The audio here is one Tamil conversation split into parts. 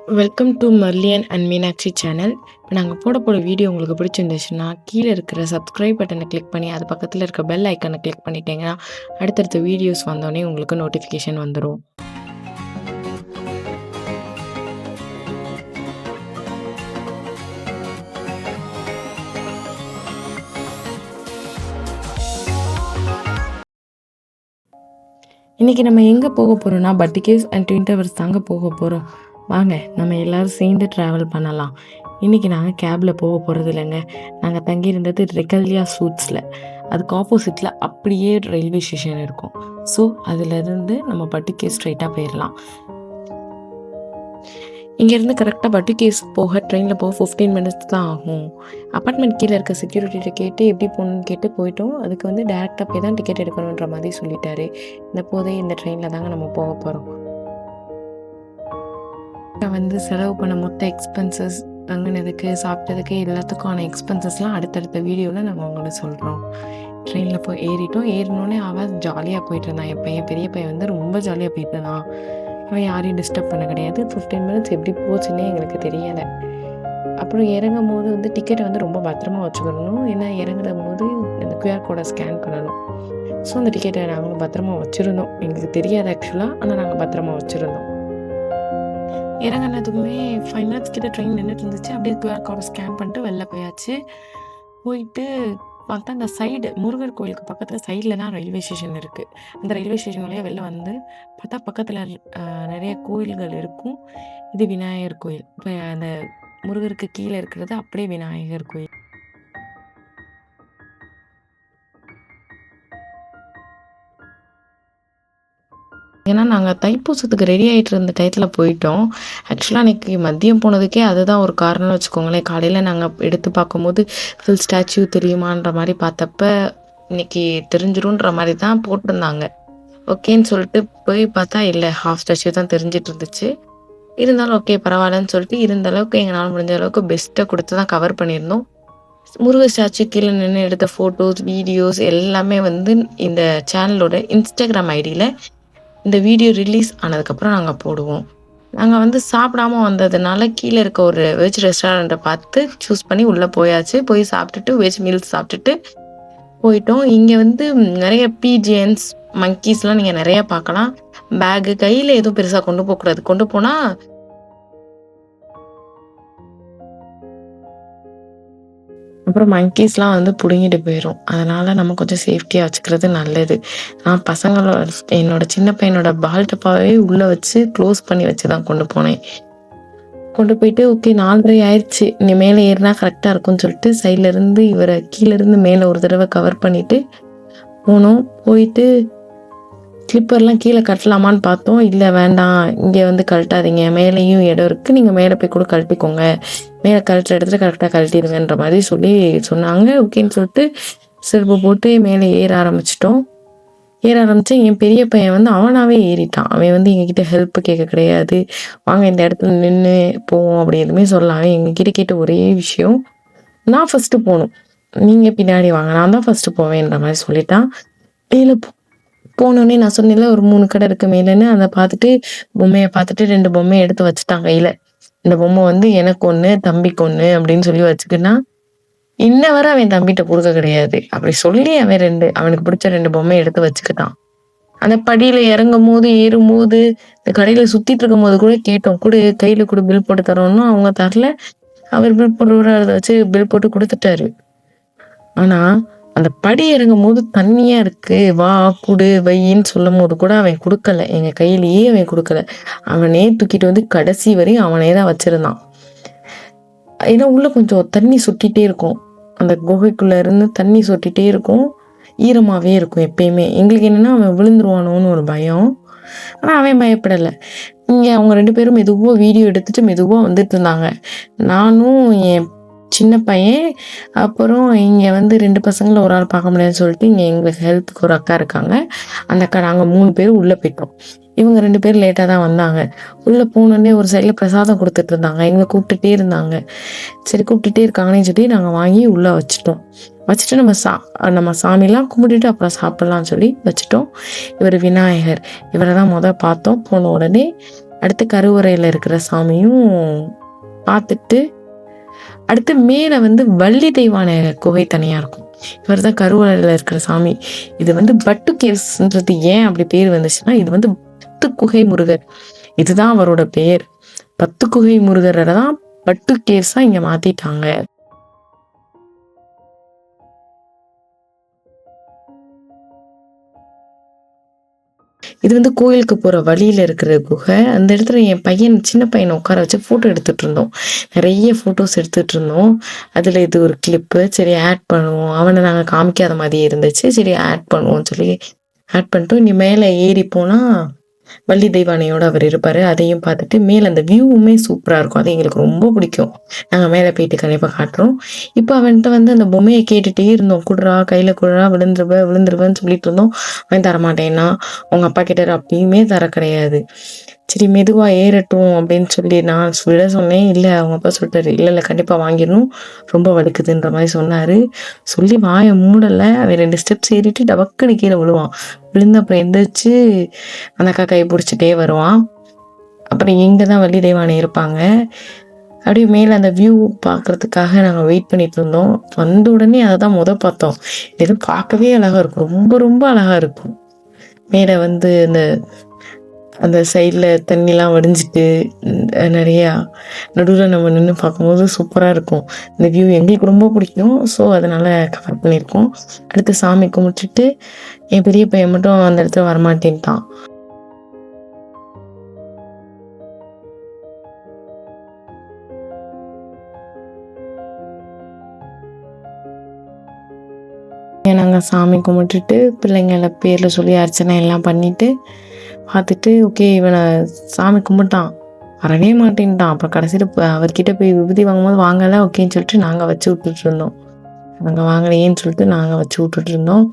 வெல்கம் டு மர்லியன் அண்ட் மீனாட்சி சேனல். இப்போ நாங்கள் போட வீடியோ உங்களுக்கு பிடிச்சிருந்துச்சுன்னா கீழே இருக்கிற சப்ஸ்கிரைப் பட்டனை கிளிக் பண்ணி அது பக்கத்தில் இருக்க பெல் ஐக்கனை கிளிக் பண்ணிட்டீங்கன்னா அடுத்தடுத்த வீடியோஸ் வந்தோடனே உங்களுக்கு நோட்டிஃபிகேஷன் வந்துடும். இன்றைக்கி நம்ம எங்கே போக போகிறோம்னா பட்டி கேவ்ஸ் அண்ட் ட்வின் டவர்ஸ் தாங்க போக போகிறோம். வாங்க நம்ம எல்லோரும் சேர்ந்து ட்ராவல் பண்ணலாம். இன்றைக்கி நாங்கள் கேபில் போக போகிறது இல்லைங்க. நாங்கள் தங்கியிருந்தது ரெகல்யா சூட்ஸில், அதுக்கு ஆப்போசிட்டில் அப்படியே ரயில்வே ஸ்டேஷன் இருக்கும். ஸோ அதிலிருந்து நம்ம பட்டி கேவ்ஸ் ஸ்ட்ரைட்டாக போயிடலாம். இங்கேருந்து கரெக்டாக பட்டி கேவ்ஸ் போக ட்ரெயினில் போக 15 மினிட்ஸ் தான் ஆகும். அப்பார்ட்மெண்ட் கீழே இருக்க செக்யூரிட்டிகிட்ட கேட்டு எப்படி போகணுன்னு கேட்டு போயிட்டோம். அதுக்கு வந்து டேரெக்டாக போய் தான் டிக்கெட் எடுக்கணுன்ற மாதிரி சொல்லிட்டாரு. இந்த ட்ரெயினில் தாங்க நம்ம போக போகிறோம். வந்து செலவு பண்ண மொத்த எக்ஸ்பென்சஸ், தங்கினதுக்கு சாப்பிட்டதுக்கு எல்லாத்துக்கான எக்ஸ்பென்சஸ்லாம் அடுத்தடுத்த வீடியோவில் நம்ம அவங்களுக்கு சொல்கிறோம். ட்ரெயினில் போய் ஏறிட்டோம். ஏறினோடனே அவன் ஜாலியாக போயிட்டு இருந்தான். என் பையன் பெரிய பையன் வந்து ரொம்ப ஜாலியாக போயிட்டு இருந்தான். அவன் யாரையும் டிஸ்டர்ப் பண்ண கிடையாது. 15 மினிட்ஸ் எப்படி போச்சுன்னே எங்களுக்கு தெரியலை. அப்புறம் இறங்கும் போது வந்து டிக்கெட்டை வந்து ரொம்ப பத்திரமா வச்சுக்கணும். ஏன்னா இறங்குற போது அந்த QR கோடை ஸ்கேன் பண்ணணும். ஸோ அந்த டிக்கெட்டை நாங்களும் பத்திரமா வச்சுருந்தோம். எங்களுக்கு தெரியாது ஆக்சுவலாக, ஆனால் நாங்கள் பத்திரமா வச்சுருந்தோம். இறங்கினதுக்குமே 5 மினிட்ஸ் கிட்ட ட்ரெயின் நின்றுட்டு இருந்துச்சு. அப்படியே QR கோடை ஸ்கேன் பண்ணிட்டு வெளில போயாச்சு. போயிட்டு பார்த்தா அந்த சைடு முருகர் கோயிலுக்கு பக்கத்தில் சைடில் தான் ரயில்வே ஸ்டேஷன் இருக்குது. அந்த ரயில்வே ஸ்டேஷன் வழியாக வெளில வந்து பார்த்தா பக்கத்தில் நிறைய கோயில்கள் இருக்கும். இது விநாயகர் கோயில். இப்போ அந்த முருகருக்கு கீழே இருக்கிறது அப்படியே விநாயகர் கோயில். ஏன்னா நாங்கள் தைப்பூசத்துக்கு ரெடி ஆகிட்டு இருந்த டயத்தில் போயிட்டோம். ஆக்சுவலாக அன்றைக்கி மதியம் போனதுக்கே அதுதான் ஒரு காரணம்னு வச்சுக்கோங்களேன். காலையில் நாங்கள் எடுத்து பார்க்கும்போது ஃபுல் ஸ்டாச்சு தெரியுமான்ற மாதிரி பார்த்தப்ப இன்றைக்கி தெரிஞ்சிரும்ன்ற மாதிரி தான் போட்டிருந்தாங்க. ஓகேன்னு சொல்லிட்டு போய் பார்த்தா இல்லை, ஹாஃப் ஸ்டாச்சு தான் தெரிஞ்சிட்டு இருந்துச்சு. இருந்தாலும் ஓகே பரவாயில்லன்னு சொல்லிட்டு இருந்த அளவுக்கு எங்களால் முடிஞ்ச அளவுக்கு பெஸ்ட்டை கொடுத்து தான் கவர் பண்ணியிருந்தோம். முருகர் ஸ்டாச்சு கீழே நின்று எடுத்த ஃபோட்டோஸ், வீடியோஸ் எல்லாமே வந்து இந்த சேனலோட இன்ஸ்டாகிராம் ஐடியில் இந்த வீடியோ ரிலீஸ் ஆனதுக்கப்புறம் நாங்கள் போடுவோம். நாங்கள் வந்து சாப்பிடாம வந்ததுனால கீழே இருக்க ஒரு வெஜ் ரெஸ்டாரண்ட்டை பார்த்து சூஸ் பண்ணி உள்ளே போயாச்சு. போய் சாப்பிட்டுட்டு வெஜ் மீல்ஸ் சாப்பிட்டுட்டு போயிட்டோம். இங்கே வந்து நிறைய பீஜியன்ஸ், மங்கீஸ்லாம் நீங்கள் நிறையா பார்க்கலாம். பேகு கையில் எதுவும் பெருசாக கொண்டு போகக்கூடாது. கொண்டு போனால் அப்புறம் மங்கீஸ்லாம் வந்து பிடுங்கிட்டு போயிடும். அதனால் நம்ம கொஞ்சம் சேஃப்டியாக வச்சுக்கிறது நல்லது. நான் என்னோட சின்ன பையனோட பால் டப்பாவே உள்ளே வச்சு க்ளோஸ் பண்ணி வச்சு தான் கொண்டு போனேன். கொண்டு போயிட்டு ஓகே 4:30 ஆயிடுச்சு, நீ மேலே ஏறினா கரெக்டாக இருக்கும்னு சொல்லிட்டு சைட்லேருந்து இவரை கீழேருந்து மேலே ஒரு தடவை கவர் பண்ணிவிட்டு போனோம். போயிட்டு ஸ்லிப்பர்லாம் கீழே கட்டலாமான்னு பார்த்தோம். இல்லை வேண்டாம், இங்கே வந்து கழட்டாதீங்க, மேலேயும் இடம் இருக்குது, நீங்கள் மேலே போய் கூட கழட்டிக்கோங்க, மேலே கழட்டுற இடத்துல கரெக்டாக கழட்டிடுங்கன்ற மாதிரி சொன்னாங்க. ஓகேன்னு சொல்லிட்டு செருப்பு போட்டு மேலே ஏற ஆரம்பிச்சிட்டோம். என் பெரிய பையன் வந்து அவனாவே ஏறிட்டான். அவன் வந்து எங்ககிட்ட ஹெல்ப் கேட்க கிடையாது, வாங்க இந்த இடத்துல நின்று போவோம் அப்படி எதுவுமே சொல்லலாம். அவன் எங்ககிட்ட கேட்ட ஒரே விஷயம், நான் ஃபஸ்ட்டு போகணும், நீங்கள் பின்னாடி வாங்க, நான் தான் ஃபஸ்ட்டு போவேன்ற மாதிரி சொல்லிட்டான். மேலே போனோடனே நான் சொன்னேன்ல ஒரு 3 கடை இருக்கு மேலேன்னு, அதை பார்த்துட்டு பொம்மையை பார்த்துட்டு 2 பொம்மையை எடுத்து வச்சுட்டான் கையில். இந்த பொம்மை வந்து எனக்கு ஒன்று, தம்பிக்கு ஒன்று அப்படின்னு சொல்லி வச்சுக்கினா, இன்ன வரை அவன் தம்பிகிட்ட கொடுக்க கிடையாது. அப்படி சொல்லி அவனுக்கு பிடிச்ச 2 பொம்மையை எடுத்து வச்சுக்கிட்டான். அந்த படியில் இறங்கும் போது ஏறும்போது இந்த கடையில் சுற்றிட்டு இருக்கும் போது கூட கேட்டோம், கையில் கூட பில் போட்டு தரோம்னா அவங்க தரல. அவர் பில் போட்டு அதை வச்சு பில் போட்டு கொடுத்துட்டாரு. ஆனால் அந்த படி இறங்கும் போது தண்ணியா இருக்கு, வா குடு வையின்னு சொல்லும் போது கூட அவன் கொடுக்கல. எங்க கையிலேயே அவன் கொடுக்கல. அவனே தூக்கிட்டு வந்து கடைசி வரையும் அவனே தான் வச்சிருந்தான். ஏன்னா உள்ள கொஞ்சம் தண்ணி சொட்டிகிட்டே இருக்கும், அந்த குகைக்குள்ள இருந்து தண்ணி சொட்டிகிட்டே இருக்கும், ஈரமாகவே இருக்கும் எப்பயுமே. எங்களுக்கு என்னன்னா அவன் விழுந்துருவானோன்னு ஒரு பயம். ஆனால் அவன் பயப்படலை. இங்கே அவங்க 2 பேரும் மெதுவாக வீடியோ எடுத்துட்டு மெதுவாக வந்துட்டு இருந்தாங்க. நானும் என் சின்ன பையன், அப்புறம் இங்கே வந்து 2 பசங்களை ஒரு ஆள் பார்க்க முடியாதுன்னு சொல்லிட்டு இங்கே எங்களுக்கு ஹெல்ப்புக்கு ஒரு அக்கா இருக்காங்க. அந்த அக்கா நாங்கள் 3 பேர் உள்ளே போயிட்டோம். இவங்க 2 பேர் லேட்டாக தான் வந்தாங்க. உள்ளே போனோடனே ஒரு சைடில் பிரசாதம் கொடுத்துட்டு இருந்தாங்க. எங்களை கூப்பிட்டுட்டே இருந்தாங்க. சரி கூப்பிட்டுட்டே இருக்காங்கன்னு சொல்லி நாங்கள் வாங்கி உள்ளே வச்சுட்டோம். வச்சுட்டு நம்ம சாமிலாம் கும்பிட்டுட்டு அப்புறம் சாப்பிட்லான்னு சொல்லி வச்சுட்டோம். இவர் விநாயகர், இவரை தான் பார்த்தோம். போன உடனே அடுத்து கருவறையில இருக்கிற சாமியும் பார்த்துட்டு, அடுத்து மேல வந்து வள்ளி தெய்வான குகை தனியா இருக்கும். இவர் தான் கருவறையில இருக்கிற சாமி. இது வந்து பட்டு கேவ்ஸ்ன்றது ஏன் அப்படி பேர் வந்துச்சுன்னா, இது வந்து 10 குகை முருகர். இதுதான் அவரோட பேர். 10 குகை முருகரை தான் பட்டு கேவ்ஸா இங்க மாத்திட்டாங்க. இது வந்து கோயிலுக்கு போற வழியில இருக்கிற குகை. அந்த இடத்துல என் பையன், சின்ன பையனை உட்கார வச்சு ஃபோட்டோ எடுத்துட்டு இருந்தோம். நிறைய ஃபோட்டோஸ் எடுத்துட்டு இருந்தோம். அதுல இது ஒரு கிளிப்பு. சரி ஆட் பண்ணுவோம். அவனை நாங்க காமிக்காத மாதிரியே இருந்துச்சு. சரி ஆட் பண்ணுவோம்னு சொல்லி ஆட் பண்ணிட்டோம். இனி மேலே ஏறி போனா வள்ளி தெய்வானையோட அவர் இருப்பாரு. அதையும் பார்த்துட்டு மேல அந்த வியூவுமே சூப்பரா இருக்கும். அது எங்களுக்கு ரொம்ப பிடிக்கும். நாங்க மேல போயிட்டு கண்டிப்பா காட்டுறோம். இப்போ அவன்கிட்ட வந்து அந்த பொம்மையை கேட்டுட்டே இருந்தோம். குடுறா, கையில குடுறா, விழுந்துருவேன்னு சொல்லிட்டு இருந்தோம். அவன் தரமாட்டேன்னா, அவங்க அப்பா கிட்ட அப்பயுமே தர கிடையாது. சரி மெதுவா ஏறட்டும் அப்படின்னு சொல்லி நான் விட சொன்னேன். இல்லை அவங்க அப்பா சொல்லிட்டாரு, இல்லை கண்டிப்பா வாங்கிடணும், ரொம்ப வலிக்குதுன்ற மாதிரி சொன்னாரு. சொல்லி வாயை மூடலை. அவன் 2 ஸ்டெப்ஸ் ஏறிட்டு டபக்குன்னு கீழே விழுவான். விழுந்து அப்புறம் எந்திரிச்சு அந்த அக்கா கை பிடிச்சிட்டே வருவான். அப்புறம் இங்கே தான் வள்ளி தெய்வானை இருப்பாங்க. அப்படியே மேலே அந்த வியூ பார்க்கறதுக்காக நாங்கள் வெயிட் பண்ணிட்டு இருந்தோம். வந்த உடனே அதை தான் பார்த்தோம். இது பார்க்கவே அழகா இருக்கும். ரொம்ப ரொம்ப அழகா இருக்கும். மேலே வந்து அந்த சைடில் தண்ணிலாம் வடிஞ்சிட்டு நிறையா நடுவில் நம்ம நின்று பார்க்கும்போது சூப்பராக இருக்கும். இந்த வியூ எங்களுக்கு ரொம்ப பிடிக்கும். ஸோ அதனால் கவர் பண்ணியிருக்கோம். அடுத்து சாமி கும்பிட்டுட்டு என் பெரிய பையன் மட்டும் அந்த இடத்துல வரமாட்டேன்ட்டான். நாங்கள் சாமி கும்பிட்டுட்டு பிள்ளைங்கள பேரில் சொல்லி அர்ச்சனை எல்லாம் பண்ணிவிட்டு பார்த்துட்டு, ஓகே இவனை சாமி கும்பிட்டான், வரவே மாட்டேன்ட்டான். அப்புறம் கடைசியில் அவர்கிட்ட போய் விபூதி வாங்கும்போது வாங்கலை, ஓகேன்னு சொல்லிட்டு நாங்கள் வச்சு விட்டுட்டு இருந்தோம். நாங்கள் வாங்கலையேன்னு சொல்லிட்டு நாங்கள் வச்சு விட்டுட்டு இருந்தோம்.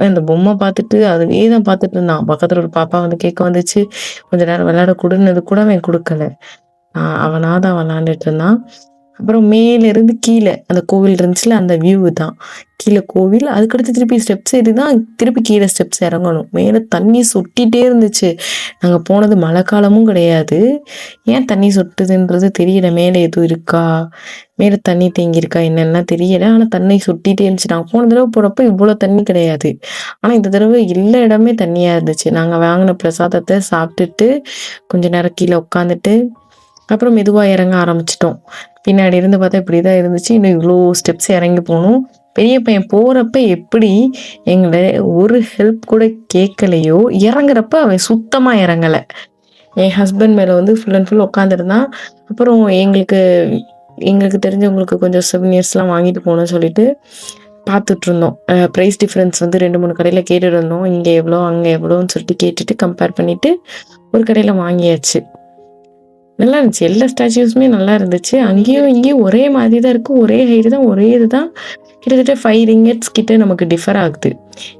அந்த பொம்மை பார்த்துட்டு அதுவே தான் பார்த்துட்டு இருந்தான். பக்கத்தில் ஒரு பாப்பா வந்து கேட்க வந்துச்சு, கொஞ்ச நேரம் விளையாட கொடுன்னது கூட அவன் கொடுக்கல. அவனாதான் விளாண்டுட்டு இருந்தான். அப்புறம் மேலேருந்து கீழே அந்த கோவில் இருந்துச்சுல, அந்த வியூ தான். கீழே கோவில், அதுக்கடுத்து திருப்பி ஸ்டெப்ஸ் ஏறி தான் திருப்பி கீழே ஸ்டெப்ஸ் இறங்கணும். மேலே தண்ணி சொட்டிகிட்டே இருந்துச்சு. நாங்கள் போனது மழை காலமும் கிடையாது. ஏன் தண்ணி சொட்டுதுன்றது தெரியல. மேலே எதுவும் இருக்கா, மேலே தண்ணி தேங்கியிருக்கா என்னெல்லாம் தெரியலை. ஆனால் தண்ணி சொட்டிகிட்டே இருந்துச்சு. நாங்கள் போன தடவை போகிறப்ப இவ்வளோ தண்ணி கிடையாது. ஆனால் இந்த தடவை எல்லா இடமே தண்ணியாக இருந்துச்சு. நாங்கள் வாங்கின பிரசாதத்தை சாப்பிட்டுட்டு கொஞ்ச நேரம் கீழே உட்காந்துட்டு அப்புறம் மெதுவாக இறங்க ஆரம்பிச்சிட்டோம். பின்னாடி இருந்து பார்த்தா இப்படி தான் இருந்துச்சு. இன்னும் இவ்வளோ ஸ்டெப்ஸ் இறங்கி போகணும். பெரிய பையன் போகிறப்ப எப்படி எங்களை ஒரு ஹெல்ப் கூட கேட்கலையோ, இறங்குறப்ப அவன் சுத்தமாக இறங்கலை. என் ஹஸ்பண்ட் மேலே வந்து ஃபுல் அண்ட் ஃபுல் உட்காந்துருந்தான். அப்புறம் எங்களுக்கு தெரிஞ்சவங்களுக்கு கொஞ்சம் சூவெனிர்ஸ்லாம் வாங்கிட்டு போகணும்னு சொல்லிட்டு பார்த்துட்ருந்தோம். ப்ரைஸ் டிஃப்ரென்ஸ் வந்து 2-3 கடையில் கேட்டுட்டு இருந்தோம். இங்கே எவ்வளோ அங்கே எவ்வளோன்னு சொல்லிட்டு கேட்டுட்டு கம்பேர் பண்ணிவிட்டு ஒரு கடையில் வாங்கியாச்சு. நல்லா இருந்துச்சு. எல்லா ஸ்டாச்சுஸுமே நல்லா இருந்துச்சு. அங்கேயும் இங்கேயும் ஒரே மாதிரி தான் இருக்கும். ஒரே ஹைட்டு தான், ஒரே இது தான். கிட்டத்தட்ட 5 ரிங்கெட்ஸ் கிட்ட நமக்கு டிஃபர் ஆகுது.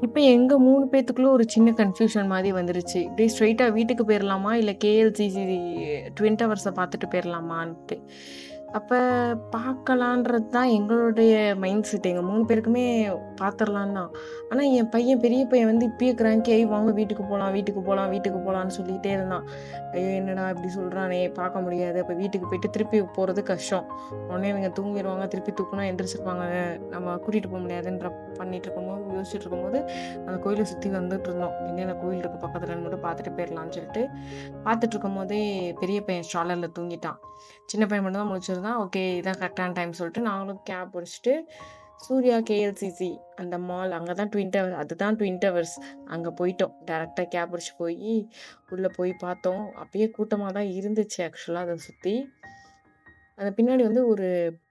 இப்போ எங்கள் 3 பேத்துக்குள்ள ஒரு சின்ன கன்ஃபியூஷன் மாதிரி வந்துருச்சு. இப்படியே ஸ்ட்ரெயிட்டாக வீட்டுக்கு போயிடலாமா, இல்லை கேஎல்சிசி ட்வின் டவர்ஸை பார்த்துட்டு போயிடலாமான்ட்டு. அப்போ பார்க்கலான்றது தான் எங்களுடைய மைண்ட் செட். எங்கள் 3 பேருக்குமே பார்த்துடலான் தான். ஆனால் என் பையன், பெரிய பையன் வந்து இப்பயே கிராங்கி ஆகி வாங்க வீட்டுக்கு போகலான்னு சொல்லிகிட்டே இருந்தான். ஐயோ என்னடா இப்படி சொல்கிறானே, பார்க்க முடியாது, அப்போ வீட்டுக்கு போயிட்டு திருப்பி போகிறது கஷ்டம், உடனே இவங்க தூங்கிடுவாங்க, திருப்பி தூக்குனா எந்திரிச்சிருப்பாங்க, நம்ம கூட்டிகிட்டு போக முடியாதுன்ற பண்ணிட்டு இருக்கும்போது யோசிச்சுட்டு இருக்கும்போது அந்த கோயிலை சுற்றி வந்துட்டு இருந்தோம். என்னென்ன கோயில் இருக்குது பக்கத்தில் மட்டும் பார்த்துட்டு போயிடலான்னு சொல்லிட்டு பார்த்துட்டு இருக்கும் போதே பெரிய பையன் ஸ்ட்ராலரில் தூங்கிட்டான். சின்ன பையன் மட்டும் தான் முடிச்சிருந்தான். ஓகே இதான் கரெக்டான டைம் சொல்லிட்டு நாங்களும் கேப் பிடிச்சிட்டு சூர்யா கேஎல்சிசி அந்த மால், அங்கே தான் ட்வின் டவர்ஸ், அதுதான் ட்வின் டவர்ஸ், அங்கே போயிட்டோம். டேரெக்டாக கேப் பிடிச்சி போய் உள்ளே போய் பார்த்தோம். அப்பயே கூட்டமாக தான் இருந்துச்சு ஆக்சுவலாக அதை சுற்றி. அந்த பின்னாடி வந்து ஒரு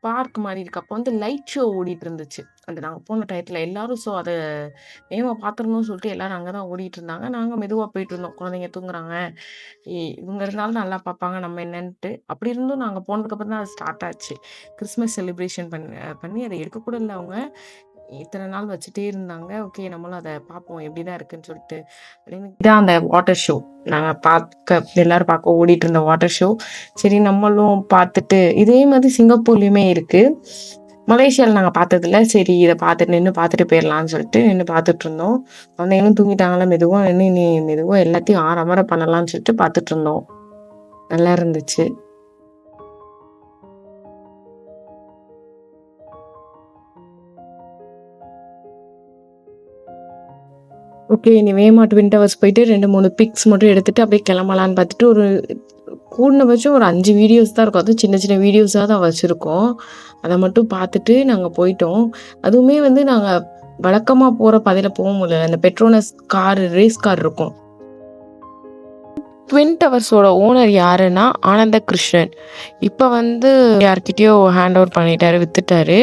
பார்க் மாதிரி இருக்கு. அப்போ வந்து லைட் ஷோ ஓடிட்டு இருந்துச்சு அந்த நாங்கள் போன டயத்தில் எல்லாரும். ஸோ அதை வேகமாக பார்த்துடணும்னு சொல்லிட்டு எல்லாரும் அங்கே தான் ஓடிட்டு இருந்தாங்க. நாங்கள் மெதுவாக போயிட்டு இருந்தோம். குழந்தைங்க தூங்குறாங்க, இவங்க இருந்தாலும் நல்லா பார்ப்பாங்க, நம்ம என்னன்ட்டு. அப்படி இருந்தும் நாங்கள் போனதுக்கப்புறம் தான் அது ஸ்டார்ட் ஆச்சு. கிறிஸ்மஸ் செலிப்ரேஷன் பண்ணி அதை எடுக்கக்கூட இல்லை அவங்க. இத்தனை நாள் வச்சுட்டே இருந்தாங்க. ஓகே நம்மளும் அதை பார்ப்போம் எப்படி தான் இருக்குன்னு சொல்லிட்டு அப்படின்னு. இதான் அந்த வாட்டர் ஷோ, நாங்கள் எல்லாரும் பார்க்க ஓடிட்டு இருந்த வாட்டர் ஷோ. சரி நம்மளும் பார்த்துட்டு, இதே மாதிரி சிங்கப்பூர்லேயுமே இருக்குது, மலேசியாவில் நாங்கள் பார்த்ததில்ல. சரி இதை நின்று பார்த்துட்டு போயிடலான்னு சொல்லிட்டு நின்று பார்த்துட்டு இருந்தோம். குழந்தைங்களும் தூங்கிட்டாங்களா, மெதுவாக நின்று மெதுவாக எல்லாத்தையும் ஆரம்பரம் பண்ணலான்னு சொல்லிட்டு பார்த்துட்டு இருந்தோம். நல்லா இருந்துச்சு. ஓகே. இனிமே ட்வின் டவர்ஸ் போயிட்டு 2, 3 பிக்ஸ் மட்டும் எடுத்துட்டு அப்படியே கிளம்பலான்னு பார்த்துட்டு ஒரு கூடுனபட்சம் ஒரு 5 வீடியோஸ் தான் இருக்கும். அதுவும் சின்ன சின்ன வீடியோஸா தான் வச்சிருக்கோம். அத மட்டும் பார்த்துட்டு நாங்க போயிட்டோம். அதுவுமே வந்து நாங்க வழக்கமா போற பாதையில போ முடியல. அந்த பெட்ரோனஸ் ரேஸ் கார் இருக்கும். ட்வின் டவர்ஸோட ஓனர் யாருன்னா ஆனந்த கிருஷ்ணன். இப்ப வந்து யார்கிட்டயோ ஹேண்ட் ஓவர் பண்ணிட்டாரு, வித்துட்டாரு.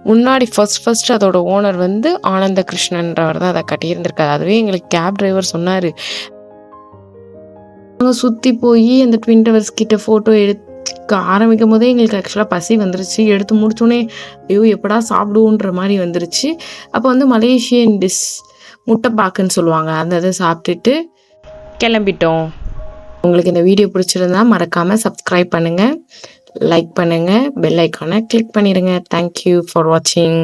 முன்னாடி ஃபர்ஸ்ட் அதோட ஓனர் வந்து ஆனந்த கிருஷ்ணன்றவர் தான் அத கட்டியிருந்திருக்காரு. அதுவே எங்களுக்கு கேப் டிரைவர் சொன்னாரு. நாங்க சுத்தி போயி அந்த ட்வின் டவர்ஸ் கிட்ட ஃபோட்டோ எடுக்க ஆரம்பிக்கும்போதே எங்களுக்கு ஆக்சுவலா பசி வந்துருச்சு. எடுத்து முடிச்சோனே, ஐயோ! எப்படா சாப்பிடுவோன்ற மாரி வந்துருச்சு. அப்போ வந்து மலேசியன் டிஷ் முட்டை பாக்குன்னு சொல்லுவாங்க. அந்த இத சாப்பிட்டுட்டு கிளம்பிட்டோம். உங்களுக்கு இந்த வீடியோ பிடிச்சிருந்தா மறக்காம சப்ஸ்கிரைப் பண்ணுங்க, லைக் பண்ணுங்க, பெல் ஐகான கிளிக் பண்ணிடுங்க. தேங்க் யூ ஃபார் வாட்சிங்.